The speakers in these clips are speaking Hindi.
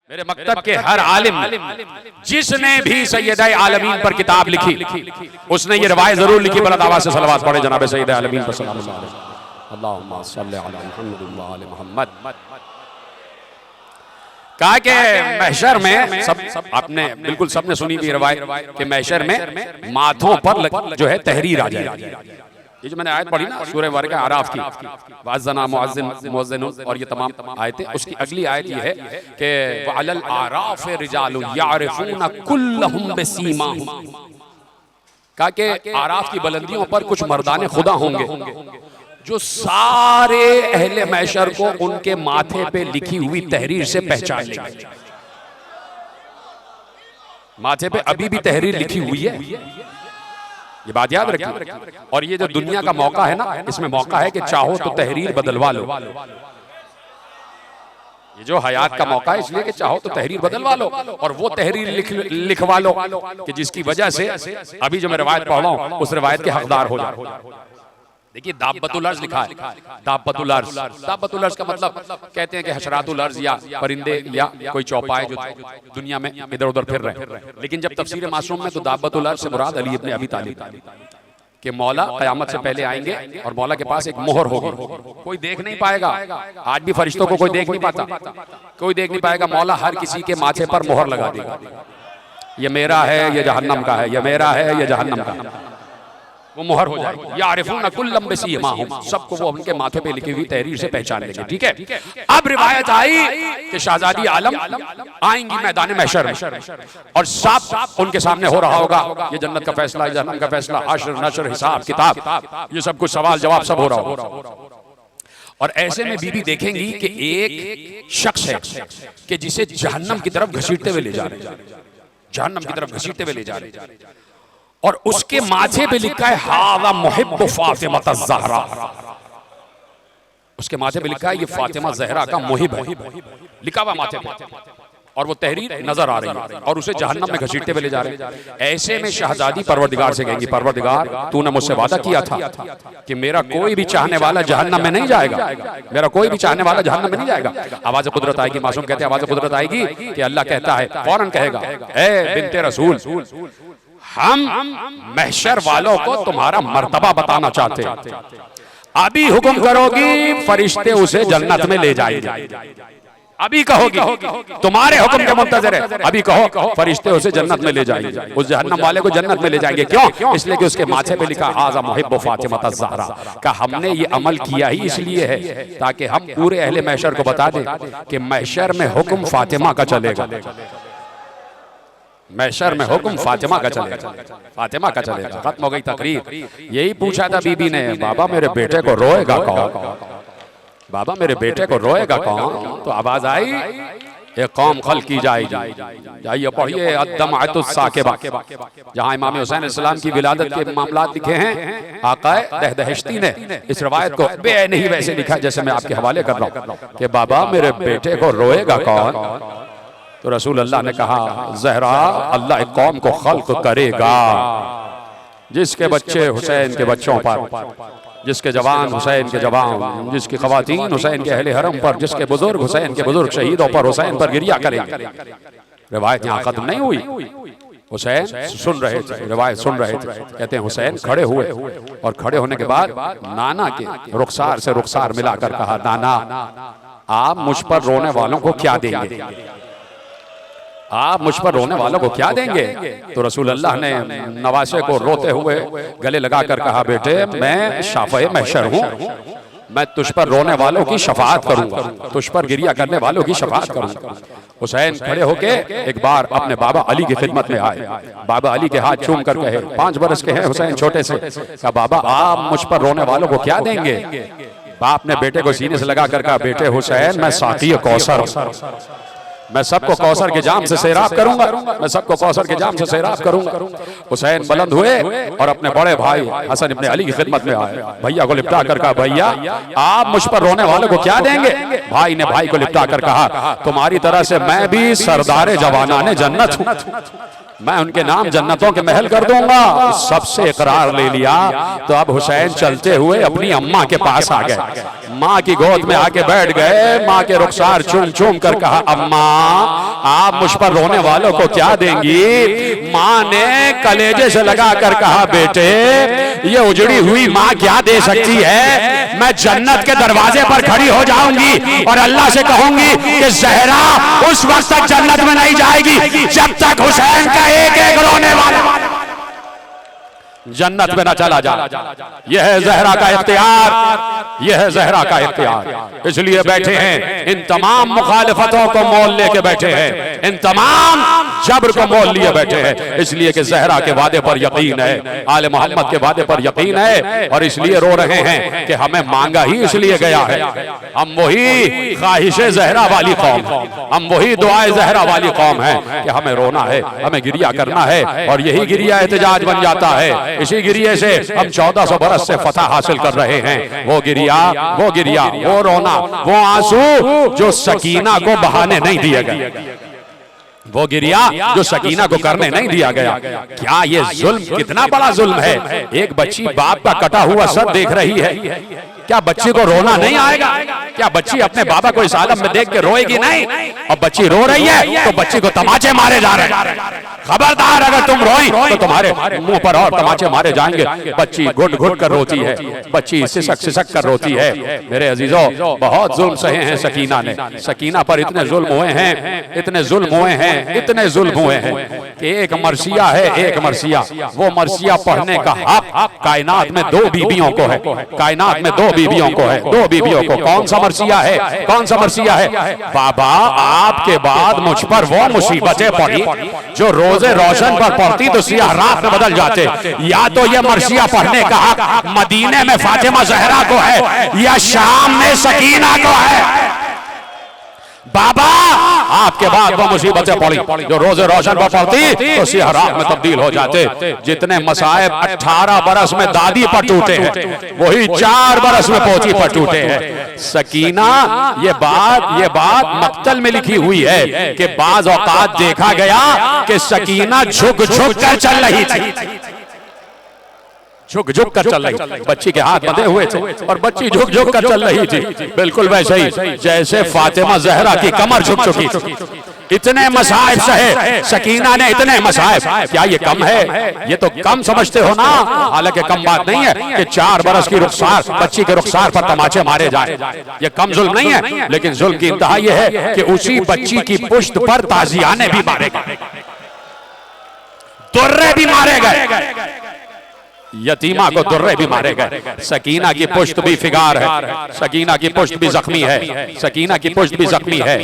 मेरे मकतब के हर आलिम जिसने भी सैयद आलमीन पर किताब लिखी उसने ये रिवायत जरूर लिखी। बड़ा दावा से सलवात पढ़े जनाब सैयद आलमीन पर सल्लल्लाहु अलैहि वसल्लम। अल्लाहुम्मा सल्ली अला मुहम्मद व आले मुहम्मद। कहा कि महशर में सब आपने बिल्कुल सबने सुनी भी रिवायत कि महशर में माथों पर जो है तहरीर आ जाएगी। ये जो मैंने आयत पढ़ी ना सूरह वाक़िआ आराफ की, वाज़ना मुअज़्ज़िन मुअज़्ज़िन और ये तमाम आयतें, उसकी अगली आयत ये है कि वअलल आराफ रिजालुन यारिफून कुल्लहुम बिसीमाहुम। कहा कि आराफ की बुलंदियों पर कुछ मर्दाने खुदा होंगे जो सारे अहले महशर को उनके माथे पे लिखी हुई तहरीर से पहचान लेंगे। माथे पे अभी भी तहरीर लिखी हुई है, ये बात याद रखिए। और ये जो दुनिया का मौका है ना, इसमें मौका है कि चाहो तो तहरीर बदलवा लो। ये जो हयात का मौका है इसलिए कि चाहो तो तहरीर बदलवा लो और वो तहरीर लिखवा लो कि जिसकी वजह से अभी जो मैं रिवायत पढ़ रहा हूं उस रिवायत के हकदार हो जाए। देखिए दाब्बतुल अर्ज़ लिखा है, दाब्बतुल अर्ज़, दाब्बतुल अर्ज़ का मतलब कहते हैं कि हशरातुल अर्ज़ या परिंदे या कोई चौपाए जो दुनिया में इधर उधर फिर रहे हैं। लेकिन जब तफसीर मासूम में तो दाब्बतुल अर्ज़ से मुराद अली इब्न अबी तालिब कि मौला क़यामत से पहले आएंगे और मौला के पास एक मोहर होगी, कोई देख नहीं पाएगा। आज भी फरिश्तों को कोई देख नहीं पाता, कोई देख नहीं पाएगा। मौला हर किसी के माथे पर मोहर लगा देगा, ये मेरा है, ये जहन्नम का है, ये मेरा है, ये जहन्नम का है। वो मोहर हो जाएगी। यारिफून कुल्लम बिसीमाहुम, सबको वो उनके माथे पे लिखी हुई तहरीर से पहचान लेंगे। ठीक है। अब रिवायत आई कि शहजादी आलम आएंगी मैदान महशर में और सब उनके सामने हो रहा होगा। ये जन्नत का फैसला, जहन्नम का फैसला, हश्र नशर हिसाब किताब, ये सब कुछ सवाल जवाब सब हो रहा होगा। और ऐसे में बीबी देखेंगी कि एक शख्स है कि जिसे जहन्नम की तरफ घसीटते हुए ले जा रहे, जहन्नम की तरफ घसीटते हुए ले जा रहे, और उसके माथे पे लिखा है हाज़ा मुहिब्बु फातिमा ज़हरा। उसके माथे पे लिखा है ये फातिमा ज़हरा का मुहिब है, लिखा हुआ माथे पे, और वो तहरीर नजर आ रही है और उसे जहन्नम में घसीटते हुए ले जा रहे हैं। ऐसे में शहजादी परवरदिगार से कहेंगी, परवरदिगार तूने मुझसे वादा किया था कि मेरा कोई भी चाहने वाला जहन्नम में नहीं जाएगा, मेरा कोई भी चाहने वाला जहन्नम में नहीं जाएगा। आवाज कुदरत आएगी, मासूम कहते हैं आवाज कुदरत आएगी कि अल्लाह कहता है, फौरन कहेगा ए बिन्ते रसूल, हम महशर वालों को तुम्हारा मर्तबा बताना चाहते हैं। अभी हुक्म करोगी फरिश्ते उसे जन्नत में ले जाएंगे। अभी कहोगी तुम्हारे हुक्म के मुंतज़िर है, अभी कहो फरिश्ते उसे जन्नत में ले जाएंगे, उस जहन्नम वाले को जन्नत में ले जाएंगे। क्यों? इसलिए कि उसके माथे पे लिखा हाज़ा मुहिब्बु फातिमा ज़हरा। का हमने ये अमल किया ही इसलिए है ताकि हम पूरे अहले महशर को बता दें कि महशर में हुक्म फातिमा का चलेगा, महशर में हुक्म फातिमा का चलेगा, फातिमा का चलेगा। खत्म हो गई तकरीर। यही पूछा था बीबी ने, बाबा मेरे बेटे को रोएगा कौन, बाबा मेरे बेटे को रोएगा कौन? तो आवाज आई एक कौम खल की जाएगी। जाइए पढ़िए अद्दमअतुस साकिबा, जहाँ इमाम हुसैन अलैहिस्सलाम की विलादत के मामलात लिखे हैं आकाए दहदहश्ती ने इस रवायत को बे नहीं वैसे लिखा जैसे मैं आपके हवाले कर रहा हूँ कि बाबा मेरे बेटे को रोएगा कौन? तो रसूल अल्लाह ने कहा ज़हरा अल्लाह एक कौम को खल्क करेगा जिसके बच्चे हुसैन के बच्चों पर, जिसके जवान हुसैन के जवान, जिसकी ख़वातीन हुसैन के अहले हरम पर, जिसके बुजुर्ग हुसैन के बुजुर्ग शहीदों पर हुसैन पर गिरिया करेंगे। रिवायत यहाँ खत्म नहीं हुई, हुसैन सुन रहे थे, रिवायत सुन रहे थे। कहते हैं हुसैन खड़े हुए और खड़े होने के बाद नाना के रुखसार से रुखसार मिलाकर कहा, नाना आप मुझ पर रोने वालों को क्या देंगे, आप मुझ पर रोने वालों को क्या देंगे? तो रसूल अल्लाह ने नवासे को रोते हुए गले लगाकर कहा, बेटे मैं शाफ़े महशर हूँ, मैं तुझ पर रोने वालों की शफाअत करूंगा, तुझ पर गिरिया करने वालों की शफाअत करूंगा। हुसैन खड़े होके एक बार अपने बाबा अली की खिदमत में आए, बाबा अली के हाथ चूम कर कहे, 5 बरस के हैं हुसैन छोटे से, कहा बाबा आप मुझ पर रोने वालों को क्या देंगे? बाप ने बेटे को सीने से लगाकर कहा, बेटे हुसैन मैं साक़ी कौसर, मैं सबको कौसर के जाम से सैराब करूंगा, मैं सबको कौसर के जाम से सैराब करूंगा। हुसैन बुलंद हुए और अपने बड़े भाई हसन इब्ने अली की खिदमत में आए, भैया को लिपटा कर कहा, भैया आप मुझ पर रोने वालों को क्या देंगे? भाई ने भाई को लिपटा कर कहा, तुम्हारी तरह से मैं भी सरदारे जवानाने जन्नत हूँ, मैं उनके नाम जन्नतों के महल कर दूंगा। सबसे इकरार ले लिया तो अब हुसैन चलते हुए अपनी अम्मा के पास आ गए, माँ की गोद में आके बैठ गए, माँ के रुखसार चूम चूम कर कहा, अम्मा आप मुझ पर रोने वालों को क्या देंगी? माँ ने कलेजे से लगा कर कहा, बेटे ये उजड़ी हुई माँ क्या दे सकती है? मैं जन्नत के दरवाजे पर खड़ी हो जाऊंगी और अल्लाह से कहूंगी कि जहरा उस वक्त तक जन्नत में नहीं जाएगी जब तक हुसैन का एक एक रोने वाला जन्नत में न चला जा। यह है जहरा का इख्तियार, यह है जहरा का इख्तियार। इसलिए बैठे हैं, इन तमाम मुखालिफतों को मोल लेके बैठे हैं, इन तमाम जबर को मोल लिए बैठे हैं, इसलिए कि जहरा के वादे पर यकीन है, आले मोहम्मद के वादे पर यकीन है, और इसलिए रो रहे हैं कि हमें मांगा ही इसलिए गया है। हम वही ख्वाहिशे जहरा वाली कौम, हम वही दुआए जहरा वाली कौम है कि हमें रोना है, हमें गिरिया करना है, और यही गिरिया एहतजाज बन जाता है। इसी गिरिये से हम 1400 बरस से फतह हासिल कर रहे हैं। वो गिरिया, वो रोना, वो आंसू जो सकीना को बहाने नहीं दिए गए, वो गिरिया जो सकीना को करने नहीं दिया गया। क्या ये जुल्म, कितना बड़ा जुल्म है। एक बच्ची बाप का कटा हुआ सर देख रही है, क्या बच्ची को रोना नहीं आएगा? क्या बच्ची अपने बाबा को इस आलम में देख के रोएगी नहीं? और बच्ची रो रही है तो बच्ची को तमाचे मारे जा रहे हैं। खबरदार, अगर तुम रोई तो तुम्हारे मुंह पर और तमाचे मारे जाएंगे। बच्ची घुट घुट कर रोती है, बच्ची सिसक सिसक कर रोती है। मेरे अजीजों, बहुत जुल्म सहे हैं सकीना ने। सकीना पर इतने जुल्म हुए हैं, इतने जुल्म हुए हैं, इतने जुल्म हुए हैं कि एक मरसिया है, एक मरसिया, वो मरसिया पढ़ने का हक कायनात में 2 बीबियों को है, कायनात में 2 बीबियों को है, 2 बीबियों को। कौन सा मरसिया है? कौन सा मरसिया है? बाबा, आपके बाद मुझ पर वो मुसीबतें पड़ी जो रोजे रोशन पर पड़ती तो सियाह रात में बदल जाते। या तो ये मरसिया पढ़ने का हक मदीने में फातिमा जहरा को है या शाम में सकीना को है। बाबा, आपके बाद वो मुसीबतें पड़ी जो रोजे रोशन पर पड़ती तो सियाह रात में तब्दील हो जाते। जितने मसाइब 18 बरस में दादी पर टूटे हैं, वही 4 बरस में पोती पर टूटे हैं। सकीना, ये बात मक्तल में लिखी हुई है कि बाज औकात देखा गया कि सकीना झुक झुक कर चल रही थी, झुक झुक कर चल रही। बच्ची के हाथ बंधे हुए थे और बच्ची झुक झुक कर चल रही थी, बिल्कुल वैसे ही जैसे फातिमा जहरा की कमर झुक चुकी थी। इतने मसाइब सहे सकीना ने, इतने मसाइब। क्या ये कम है? ये तो कम समझते हो ना। हालांकि कम बात नहीं है कि 4 बरस की रुखसार, बच्ची के रुखसार पर तमाचे मारे जाए, ये कम जुल्म नहीं है। लेकिन जुल्म की इंतहा यह है कि उसी बच्ची की पुश्त पर ताजियाने भी मारे गए, दुर्रे भी मारे गए, यतीमा को दुर्रे भी मारे गए। सकीना की पुश्त भी फिगार है, सकीना की पुश्त भी जख्मी है, सकीना की पुश्त भी जख्मी है।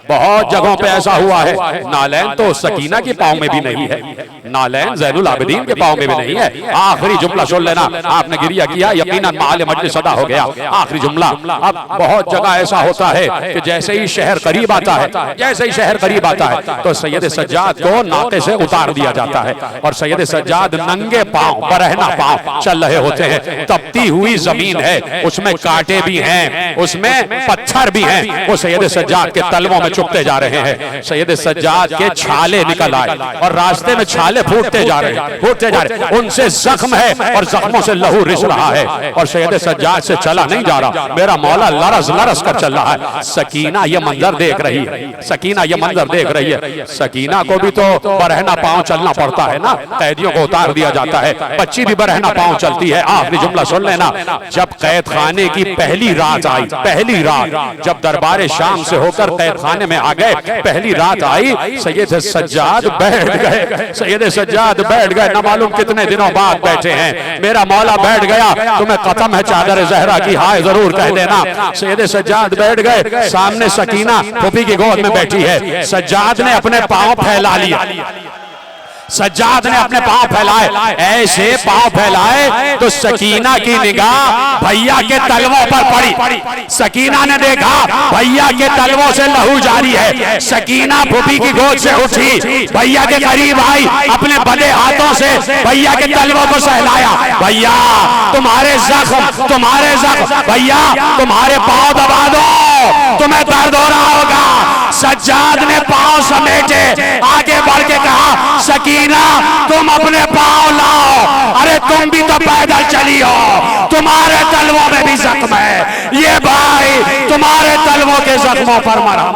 बहुत जगहों पे ऐसा हुआ है। नालैन तो सकीना के पाँव में भी नहीं है, नालैन ज़ैनुल आबिदीन के पाँव में भी नहीं है। आखिरी जुमला सुन लेना, आपने गिरिया किया, यकीनन माले मजलिस अदा हो गया। आखिरी जुमला। अब बहुत जगह ऐसा होता है कि जैसे ही शहर करीब आता है, जैसे ही शहर करीब आता है तो सैयद सज्जाद को नाके से उतार दिया जाता है और सैयद सज्जाद नंगे पाँव, बरहना पाँव चल रहे होते हैं। तपती हुई जमीन है, उसमें कांटे भी हैं, उसमें पत्थर भी हैं। वो सैयद सज्जाद के तलवों में चुभते जा रहे हैं। सैयद सज्जाद के छाले निकल आए और रास्ते में छाले फूटते जा रहे हैं, फूटते जा रहे हैं। उनसे जख्म है और जख्मों से लहू रिस रहा है और सैयद सज्जाद से चला नहीं जा रहा। मेरा मौला लरस लरस कर चल रहा है। सकीना ये मंजर देख रही है, सकीना ये मंजर देख रही है। सकीना को भी तो बरहना पाँव चलना पड़ता है ना, कैदियों को उतार दिया जाता है, बच्ची भी बरहना पाँव चलती है। आखिरी जुमला सुन लेना, जब कैद खाने की पहली रात आई, पहली रात जब दरबार शाम से होकर कैद खाने में आ गए, पहली रात आई, सैयद सज्जाद बैठ गए, सैयद सज्जाद बैठ गए। न मालूम कितने दिनों बाद बैठे हैं। मेरा मौला बैठ गया, तुम्हें कसम है चादर जहरा की, हाय जरूर कह देना। सैयद सज्जाद बैठ गए, सामने सकीना फूफी की गोद में बैठी है। सज्जाद ने अपने पाँव फैला लिया, सज्जाद ने अपने पांव फैलाए, ऐसे पांव फैलाए तो सकीना की निगाह भैया के तलवों पर पड़ी। सकीना ने देखा भैया के तलवों से लहू जारी है। सकीना फूफी की गोद से उठी, भैया के करीब आई, अपने बड़े हाथों से भैया के तलवों को सहलाया। भैया तुम्हारे जख्म, तुम्हारे जख्म, भैया तुम्हारे पांव दबा दो, तुम्हें दर्द हो रहा होगा। सज्जाद ने पांव समेटे, आगे बढ़ के कहा, सकीना तुम अपने पांव लाओ। अरे तुम भी तो पैदल चली हो, तुम्हारे तलवों में भी जख्म है। ये भाई तुम्हारे तलवों के जख्मों पर मरहम।